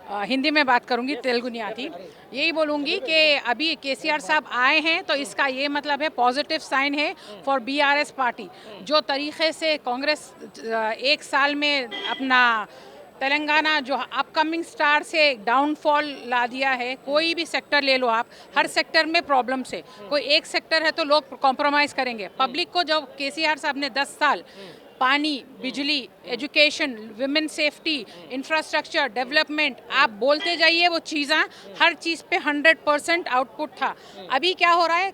हिंदी में बात करूंगी, तेलुगु नहीं आती। यही बोलूंगी कि अभी केसीआर साहब आए हैं तो इसका ये मतलब है पॉजिटिव साइन है फॉर बीआरएस पार्टी। जो तरीके से कांग्रेस एक साल में अपना तेलंगाना जो अपकमिंग स्टार से डाउनफॉल ला दिया है, कोई भी सेक्टर ले लो आप, हर सेक्टर में प्रॉब्लम्स है। कोई एक सेक्टर है तो लोग कॉम्प्रोमाइज़ करेंगे। पब्लिक को जब केसीआर साहब ने 10 साल पानी, बिजली, education, women safety, infrastructure, development, आप बोलते जाइए वो चीज़ें, हर चीज़ पे 100% आउटपुट था। अभी क्या हो रहा है,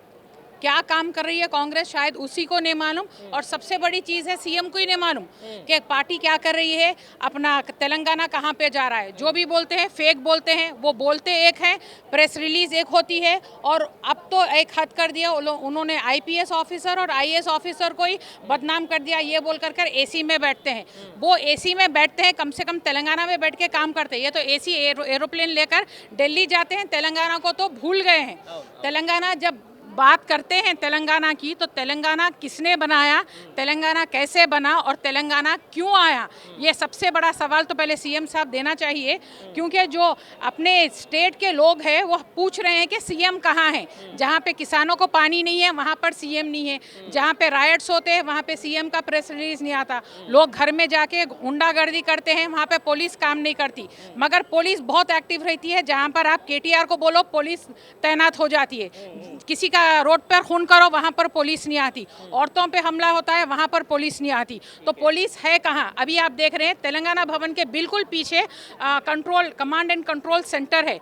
क्या काम कर रही है कांग्रेस, शायद उसी को नहीं मालूम। और सबसे बड़ी चीज़ है सीएम को ही नहीं मालूम कि पार्टी क्या कर रही है, अपना तेलंगाना कहाँ पे जा रहा है। जो भी बोलते हैं फेक बोलते हैं, वो बोलते एक हैं, प्रेस रिलीज एक होती है। और अब तो एक हद कर दिया उन्होंने, आईपीएस ऑफिसर और आईएएस ऑफिसर को ही बदनाम कर दिया, ये बोल कर एसी में बैठते हैं। वो एसी में बैठते हैं, कम से कम तेलंगाना में बैठ के काम करते हैं। ये तो एसी एरोप्लेन लेकर दिल्ली जाते हैं, तेलंगाना को तो भूल गए हैं। तेलंगाना जब बात करते हैं तेलंगाना की, तो तेलंगाना किसने बनाया, तेलंगाना कैसे बना और तेलंगाना क्यों आया, ये सबसे बड़ा सवाल तो पहले सीएम साहब देना चाहिए। क्योंकि जो अपने स्टेट के लोग हैं वो पूछ रहे हैं कि सीएम कहाँ है। जहाँ पे किसानों को पानी नहीं है वहाँ पर सीएम नहीं है, जहाँ पे रायट्स होते हैं वहाँ पे सीएम का प्रेस रिलीज नहीं आता, लोग घर में जाके गुंडागर्दी करते हैं, वहाँ पे पुलिस काम नहीं करती। मगर पुलिस बहुत एक्टिव रहती है, जहाँ पर आप केटीआर को बोलो पुलिस तैनात हो जाती है। किसी का रोड पर खून करो वहाँ पर पुलिस नहीं आती, औरतों पे हमला होता है वहाँ पर पुलिस नहीं आती। तो पुलिस है कहाँ? अभी आप देख रहे हैं तेलंगाना भवन के बिल्कुल पीछे कमांड एंड कंट्रोल सेंटर है।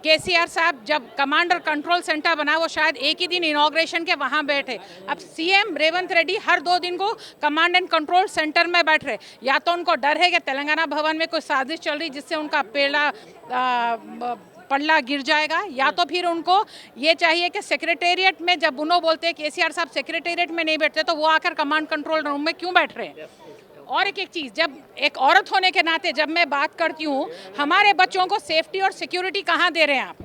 केसीआर साहब जब कमांड और कंट्रोल सेंटर बना, वो शायद एक ही दिन इनॉग्रेशन के वहाँ बैठे। अब सीएम रेवंत रेड्डी हर 2 दिन को कमांड एंड कंट्रोल सेंटर में बैठ रहे। या तो उनको डर है कि तेलंगाना भवन में कोई साजिश चल रही जिससे उनका पल्ला गिर जाएगा, या तो फिर उनको ये चाहिए कि सेक्रेटेरिएट में, जब उन्होंने बोलते हैं केसीआर साहब सेक्रेटेरिएट में नहीं बैठते तो वो आकर कमांड कंट्रोल रूम में क्यों बैठ रहे हैं। और एक चीज़, जब एक औरत होने के नाते जब मैं बात करती हूँ, हमारे बच्चों को सेफ्टी और सिक्योरिटी कहाँ दे रहे हैं आप?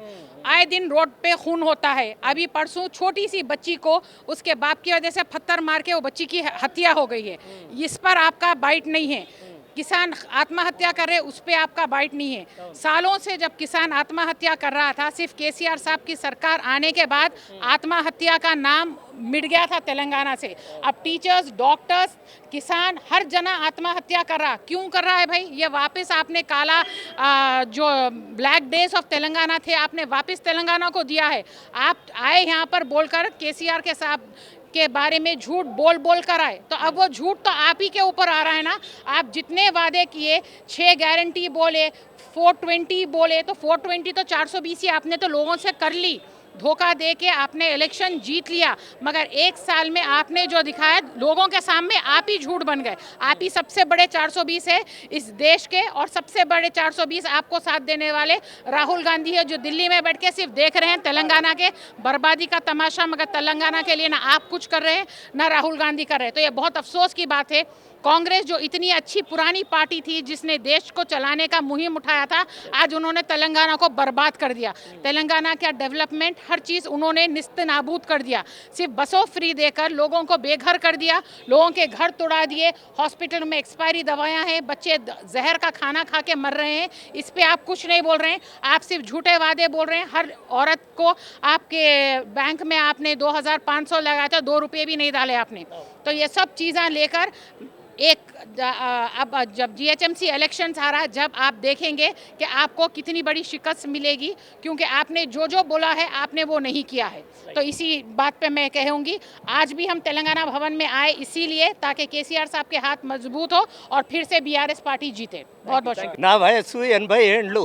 आए दिन रोड पे खून होता है। अभी परसों छोटी सी बच्ची को उसके बाप की वजह से पत्थर मार के वो बच्ची की हत्या हो गई है। इस पर आपका बाइट नहीं है। किसान आत्महत्या कर रहे, उस पर आपका बाइट नहीं है। सालों से जब किसान आत्महत्या कर रहा था, सिर्फ केसीआर साहब की सरकार आने के बाद आत्महत्या का नाम मिट गया था तेलंगाना से। अब टीचर्स, डॉक्टर्स, किसान, हर जना आत्महत्या कर रहा। क्यों कर रहा है भाई? ये वापस आपने काला जो ब्लैक डेज ऑफ तेलंगाना थे, आपने वापस तेलंगाना को दिया है। आप आए यहाँ पर बोलकर केसीआर के साथ के बारे में झूठ बोल बोल कर आए, तो अब वो झूठ तो आप ही के ऊपर आ रहा है ना। आप जितने वादे किए, 6 गारंटी बोले, 420 बोले, तो 420 तो 420 ही आपने तो लोगों से कर ली। धोखा दे के आपने इलेक्शन जीत लिया, मगर एक साल में आपने जो दिखाया लोगों के सामने, आप ही झूठ बन गए। आप ही सबसे बड़े 420 है इस देश के, और सबसे बड़े 420 आपको साथ देने वाले राहुल गांधी है, जो दिल्ली में बैठ के सिर्फ देख रहे हैं तेलंगाना के बर्बादी का तमाशा। मगर तेलंगाना के लिए ना आप कुछ कर रहे हैं ना राहुल गांधी कर रहे हैं। तो ये बहुत अफसोस की बात है। कांग्रेस जो इतनी अच्छी पुरानी पार्टी थी, जिसने देश को चलाने का मुहिम उठाया था, आज उन्होंने तेलंगाना को बर्बाद कर दिया। तेलंगाना का डेवलपमेंट, हर चीज़ उन्होंने निस्त नाबूद कर दिया। सिर्फ बसों फ्री देकर लोगों को बेघर कर दिया, लोगों के घर तोड़ा दिए, हॉस्पिटल में एक्सपायरी दवाएं हैं, बच्चे जहर का खाना खा के मर रहे हैं। इस पर आप कुछ नहीं बोल रहे हैं, आप सिर्फ झूठे वादे बोल रहे हैं। हर औरत को आपके बैंक में आपने 2500 लगाया था, 2 रुपये भी नहीं डाले आपने। तो ये सब चीज़ें लेकर अब जब जीएचएमसी इलेक्शंस आ रहा है, जब आप देखेंगे कि आपको कितनी बड़ी शिकस्त मिलेगी, क्योंकि आपने जो जो बोला है आपने वो नहीं किया है। तो इसी बात पे मैं कहूँगी, आज भी हम तेलंगाना भवन में आए इसीलिए ताकि केसीआर साहब के हाथ मजबूत हो और फिर से बीआरएस पार्टी जीते। बहुत बहुत शुक्रिया। నా వయసు 80 ఏండ్లు.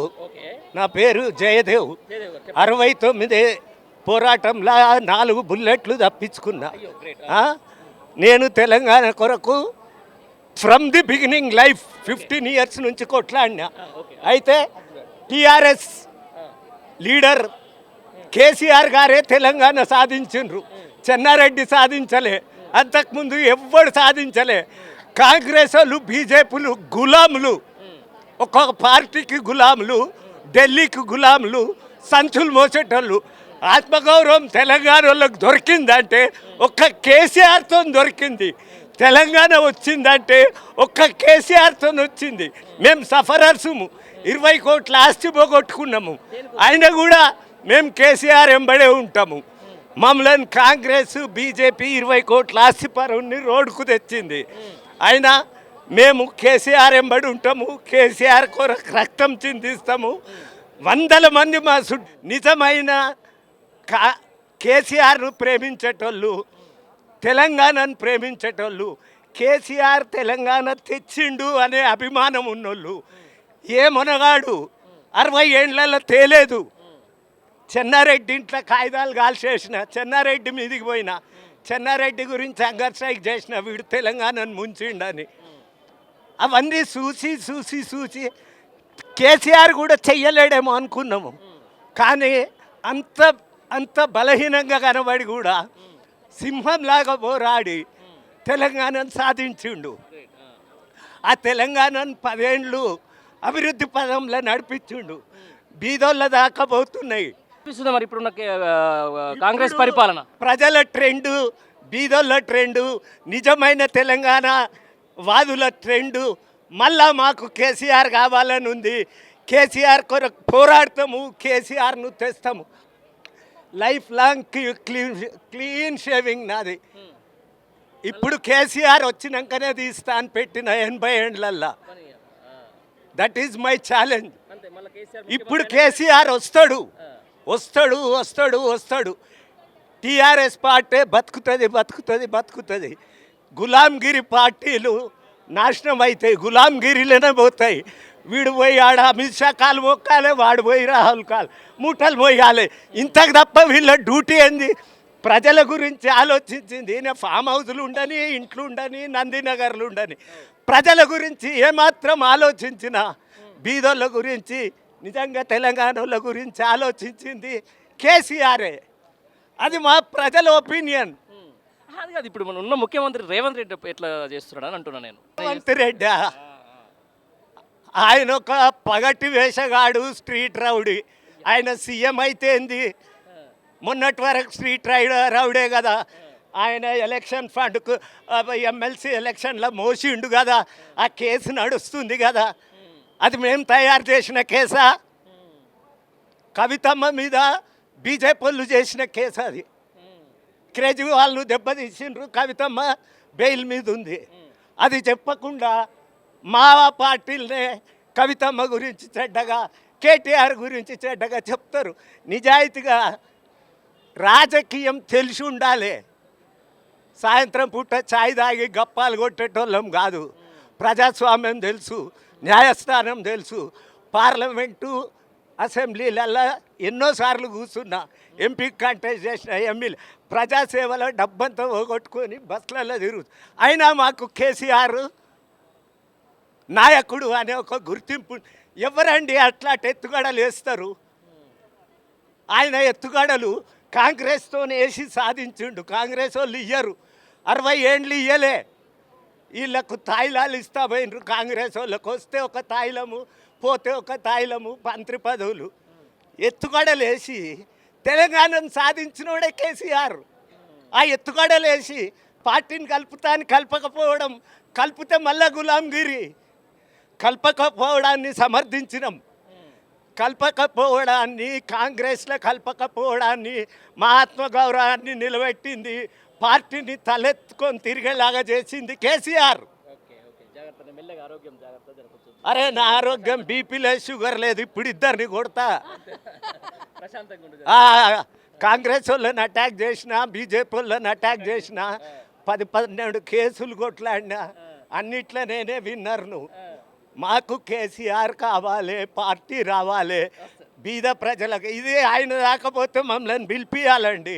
నా పేరు జయదేవ్. 69 పోరాటంలో 4 బుల్లెట్లు తప్పించుకున్నా. నేను తెలంగాణ కొరకు from the beginning life 15 years నుంచి కొట్లాడినా. అయితే టీఆర్ఎస్ లీడర్ కేసీఆర్ గారే తెలంగాణ సాధించిండ్రు, చెన్నారెడ్డి సాధించలే, అంతకుముందు ఎవ్వడు సాధించలే. కాంగ్రెస్ వాళ్ళు, బీజేపీలు గులాములు, ఒక్కొక్క పార్టీకి గులాములు, ఢిల్లీకి గులాములు, సంచులు మోసేటోళ్ళు. ఆత్మగౌరవం తెలంగాణ వాళ్ళకి దొరికిందంటే ఒక్క కేసీఆర్తో దొరికింది. తెలంగాణ వచ్చిందంటే ఒక్క కేసీఆర్తో వచ్చింది. మేము సఫరర్సుము. 20 కోట్ల ఆస్తి పోగొట్టుకున్నాము. అయినా కూడా మేము కేసీఆర్ ఎంబడే ఉంటాము. మమ్మల్ని కాంగ్రెస్ బీజేపీ 20 కోట్ల ఆస్తి పరువుని రోడ్డుకు తెచ్చింది. అయినా మేము కేసీఆర్ ఎంబడి ఉంటాము. కేసీఆర్ కొరకు రక్తం చిందిస్తాము. వందల మంది మా నిజమైన కేసీఆర్ను ప్రేమించేటోళ్ళు, తెలంగాణను ప్రేమించేటోళ్ళు, కేసీఆర్ తెలంగాణ తెచ్చిండు అనే అభిమానం ఉన్నోళ్ళు. ఏ మొనగాడు 60 ఏళ్ళలో తేలేదు. చెన్నారెడ్డి ఇంట్లో కాగితాలు కాల్చేసిన, చెన్నారెడ్డి మీదికి పోయిన, చెన్నారెడ్డి గురించి హంగర్ స్ట్రైక్ చేసిన, వీడు తెలంగాణను ముంచిండని. అవన్నీ చూసి కేసీఆర్ కూడా చెయ్యలేడేమో అనుకున్నాము. కానీ అంత బలహీనంగా కనబడి కూడా సింహంలాగా పోరాడి తెలంగాణను సాధించిండు. ఆ తెలంగాణను 10 ఏళ్ళు అభివృద్ధి పదంలో నడిపించిండు. బీదోళ్ళ దాకా పోతున్నాయి. మరి ఇప్పుడున్న కాంగ్రెస్ పరిపాలన ప్రజల ట్రెండు, బీదోళ్ళ ట్రెండు, నిజమైన తెలంగాణ వాదుల ట్రెండు. మళ్ళా మాకు కేసీఆర్ కావాలని ఉంది. కేసీఆర్ కొరకు పోరాడతాము, కేసీఆర్ను తెస్తాము. లైఫ్ లాంగ్ క్లీన్ షేవింగ్ నాది. ఇప్పుడు కేసీఆర్ వచ్చినాకనే తీస్తా అని పెట్టిన 80 ఏళ్ళల్లో. That is my challenge. ఇప్పుడు కేసీఆర్ వస్తాడు. టీఆర్ఎస్ పార్టీ బతుకుతుంది. గులాంగిరి పార్టీలు నాశనం అవుతాయి, గులాంగిరిలోనే పోతాయి. వీడు పోయి ఆడ అమిత్ షా కాలు మొక్కాలి, వాడు పోయి రాహుల్ కాలు మూటలు పోయాలి. ఇంతకు తప్ప వీళ్ళ డ్యూటీ ఏంది? ప్రజల గురించి ఆలోచించింది. ఈయన ఫామ్ హౌస్లు ఉండని, ఇంట్లో ఉండని, నందినగర్లు ఉండని, ప్రజల గురించి ఏమాత్రం ఆలోచించిన, బీదోళ్ళ గురించి, నిజంగా తెలంగాణల గురించి ఆలోచించింది కేసీఆరే. అది మా ప్రజల ఒపీనియన్. అది కాదు, ఇప్పుడు మన ఉన్న ముఖ్యమంత్రి రేవంత్ రెడ్డి ఎట్లా చేస్తున్నాడు అని అంటున్నా నేను. రేవంత్ రెడ్డి ఆయన ఒక పగటి వేషగాడు, స్ట్రీట్ రౌడీ. ఆయన సీఎం అయితే ఏంది? మొన్నటి వరకు స్ట్రీట్ రౌడే కదా. ఆయన ఎలక్షన్ ఫండ్కు ఎమ్మెల్సీ ఎలక్షన్లో మోసిండు కదా. ఆ కేసు నడుస్తుంది కదా. అది మేము తయారు చేసిన కేసా? కవితమ్మ మీద బీజేపీ వాళ్ళు చేసిన కేసు అది. కేజ్రీవాల్ను దెబ్బతీసిండ్రు, కవితమ్మ బెయిల్ మీద ఉంది. అది చెప్పకుండా మా పార్టీలనే కవితమ్మ గురించి చెడ్డగా, కేటీఆర్ గురించి చెడ్డగా చెప్తారు. నిజాయితీగా రాజకీయం తెలిసి ఉండాలి. సాయంత్రం పూట ఛాయ్ తాగి గప్పాలు కొట్టేటోళ్ళం కాదు. ప్రజాస్వామ్యం తెలుసు, న్యాయస్థానం తెలుసు. పార్లమెంటు అసెంబ్లీలలో ఎన్నోసార్లు కూర్చున్నా, ఎంపీ కంటెస్ట్ చేసిన ఎమ్మెల్యే. ప్రజాసేవలో డబ్బంతా పోగొట్టుకొని బస్సులలో తిరుగుతుంది. అయినా మాకు కేసీఆర్ నాయకుడు అనే ఒక గుర్తింపు. ఎవరండి అట్లా ఎత్తుగడలు వేస్తారు? ఆయన ఎత్తుగడలు కాంగ్రెస్తో వేసి సాధించిండు. కాంగ్రెస్ వాళ్ళు ఇయ్యరు, 60 ఏళ్ళు ఇయ్యలే. వీళ్ళకు తాయిలాలు ఇస్తా పోయినరు. కాంగ్రెస్ వాళ్ళకు వస్తే ఒక తాయిలము, పోతే ఒక తాయిలము, మంత్రి పదవులు. ఎత్తుగడలు వేసి తెలంగాణను సాధించినోడే కేసీఆర్. ఆ ఎత్తుగడలు వేసి పార్టీని కలపకపోవడం, కలిపితే మళ్ళా గులాంగిరి. కలపకపోవడాన్ని సమర్థించినాం. కలపకపోవడాన్ని, కాంగ్రెస్లో కలపకపోవడాన్ని, మా ఆత్మగౌరవాన్ని నిలబెట్టింది, పార్టీని తలెత్తుకొని తిరిగేలాగా చేసింది కేసీఆర్. అరే నా ఆరోగ్యం బీపీ లేదు, షుగర్ లేదు. ఇప్పుడు ఇద్దరిని కొడతా. కాంగ్రెస్ వాళ్ళని అటాక్ చేసిన, బీజేపీ వాళ్ళని అటాక్ చేసిన, 10-12 కేసులు కొట్లాడినా, అన్నిట్లో నేనే విన్నర్ను. మాకు కేసీఆర్ కావాలి, పార్టీ రావాలి, బీద ప్రజలకు. ఇది ఆయన రాకపోతే మమ్మల్ని పిలిపియాలండి.